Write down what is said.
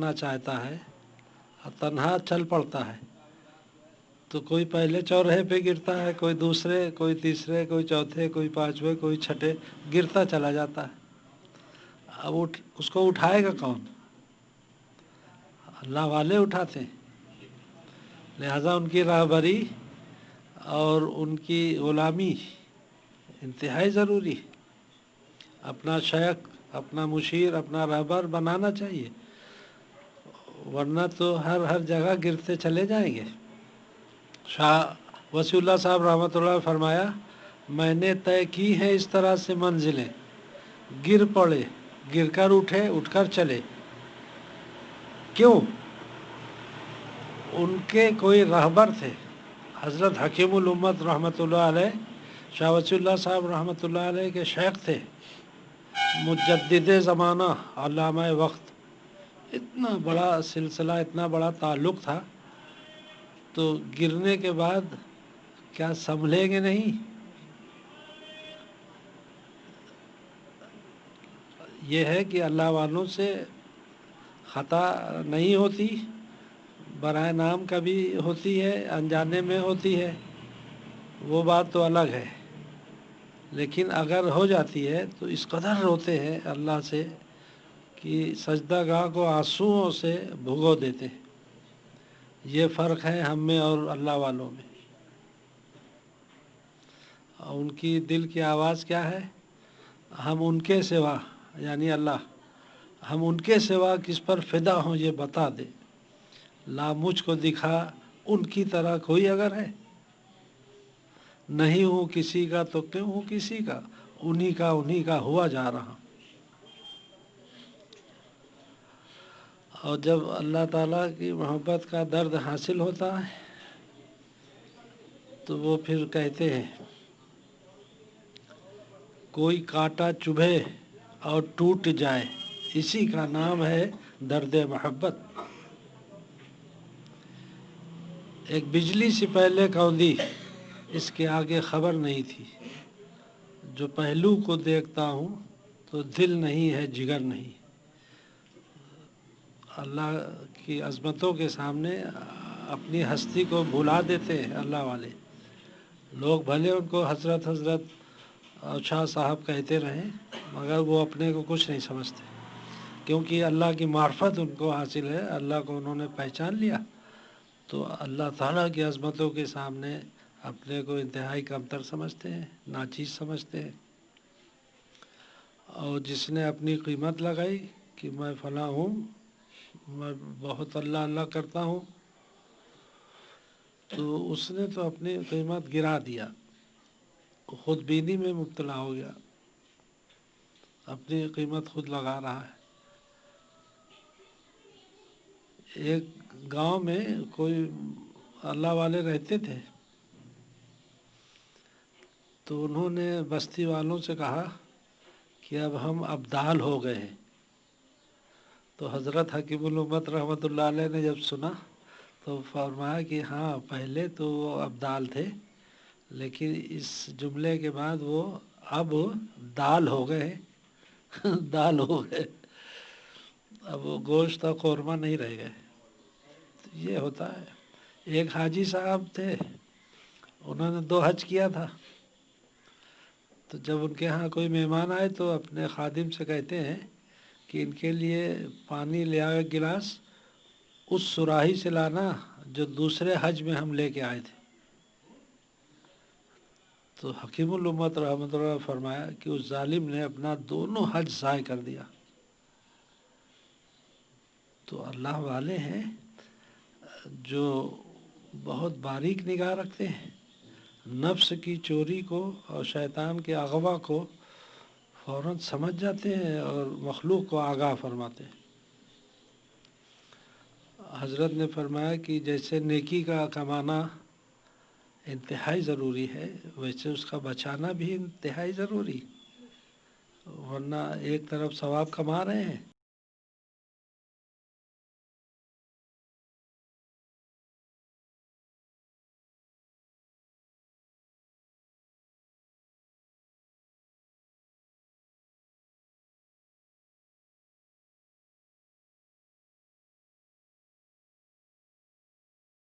کرنا چاہتا ہے اور تنہا چل پڑتا ہے تو کوئی پہلے چوراہے پہ گرتا ہے، کوئی دوسرے، کوئی تیسرے، کوئی چوتھے، کوئی پانچویں، کوئی چھٹے، گرتا چلا جاتا ہے۔ اب اس کو اٹھائے گا کون؟ اللہ والے اٹھاتے ہیں۔ لہذا ان کی راہبری اور ان کی غلامی انتہائی ضروری ہے۔ اپنا شیخ، اپنا مشیر، اپنا رہبر بنانا چاہیے، ورنہ تو ہر جگہ گرتے چلے جائیں گے۔ شاہ وصی اللہ صاحب رحمۃ اللہ نے فرمایا، میں نے طے کی ہے اس طرح سے منزلیں، گر پڑے، گر کر اٹھے، اٹھ کر چلے۔ کیوں؟ ان کے کوئی رہبر تھے، حضرت حکیم الامت رحمۃ اللہ علیہ، شاہ وصی اللہ صاحب رحمۃ اللہ علیہ کے شیخ تھے، مجدد زمانہ، علامہ وقت۔ اتنا بڑا سلسلہ، اتنا بڑا تعلق تھا، تو گرنے کے بعد کیا سنبھلیں گے نہیں؟ یہ ہے کہ اللہ والوں سے خطا نہیں ہوتی، برائے نام کبھی ہوتی ہے، انجانے میں ہوتی ہے، وہ بات تو الگ ہے، لیکن اگر ہو جاتی ہے تو اس قدر روتے ہیں اللہ سے کہ سجدہ گاہ کو آنسوؤں سے بھگو دیتے ہیں۔ یہ فرق ہے ہم میں اور اللہ والوں میں۔ اور ان کی دل کی آواز کیا ہے؟ ہم ان کے سوا، یعنی اللہ، ہم ان کے سوا کس پر فدا ہوں یہ بتا دے، لا مجھ کو دکھا ان کی طرح کوئی اگر ہے، نہیں ہوں کسی کا تو کیوں ہوں کسی کا، انہی کا ہوا جا رہا۔ اور جب اللہ تعالیٰ کی محبت کا درد حاصل ہوتا ہے تو وہ پھر کہتے ہیں، کوئی کانٹا چبھے اور ٹوٹ جائے، اسی کا نام ہے درد محبت۔ ایک بجلی سے پہلے کوندی، اس کے آگے خبر نہیں تھی، جو پہلو کو دیکھتا ہوں تو دل نہیں ہے جگر نہیں۔ اللہ کی عظمتوں کے سامنے اپنی ہستی کو بھلا دیتے ہیں اللہ والے لوگ، بھلے ان کو حضرت حضرت اور شاہ صاحب کہتے رہیں، مگر وہ اپنے کو کچھ نہیں سمجھتے، کیونکہ اللہ کی معرفت ان کو حاصل ہے، اللہ کو انہوں نے پہچان لیا، تو اللہ تعالیٰ کی عظمتوں کے سامنے اپنے کو انتہائی کمتر سمجھتے ہیں، ناچیز سمجھتے ہیں۔ اور جس نے اپنی قیمت لگائی کہ میں فلاں ہوں، میں بہت اللہ اللہ کرتا ہوں، تو اس نے تو اپنی قیمت گرا دیا، خود بینی میں مبتلا ہو گیا، اپنی قیمت خود لگا رہا ہے۔ ایک گاؤں میں کوئی اللہ والے رہتے تھے، تو انہوں نے بستی والوں سے کہا کہ اب ہم ابدال ہو گئے ہیں۔ تو حضرت حکیم الامت رحمۃ اللہ علیہ نے جب سنا تو فرمایا کہ ہاں، پہلے تو وہ ابدال تھے، لیکن اس جملے کے بعد وہ اب دال ہو گئے، دال ہو گئے، اب وہ گوشت اور قورمہ نہیں رہ گئے۔ یہ ہوتا ہے۔ ایک حاجی صاحب تھے، انہوں نے 2 حج کیا تھا، تو جب ان کے ہاں کوئی مہمان آئے تو اپنے خادم سے کہتے ہیں کہ ان کے لیے پانی لے آئے گلاس، اس سراہی سے لانا جو دوسرے حج میں ہم لے کے آئے تھے۔ تو حکیم الامت رحمۃ اللہ نے فرمایا کہ اس ظالم نے اپنا دونوں حج ضائع کر دیا۔ تو اللہ والے ہیں جو بہت باریک نگاہ رکھتے ہیں، نفس کی چوری کو اور شیطان کے اغوا کو فوراً سمجھ جاتے ہیں اور مخلوق کو آگاہ فرماتے ہیں۔ حضرت نے فرمایا کہ جیسے نیکی کا کمانا انتہائی ضروری ہے، ویسے اس کا بچانا بھی انتہائی ضروری، ورنہ ایک طرف ثواب کما رہے ہیں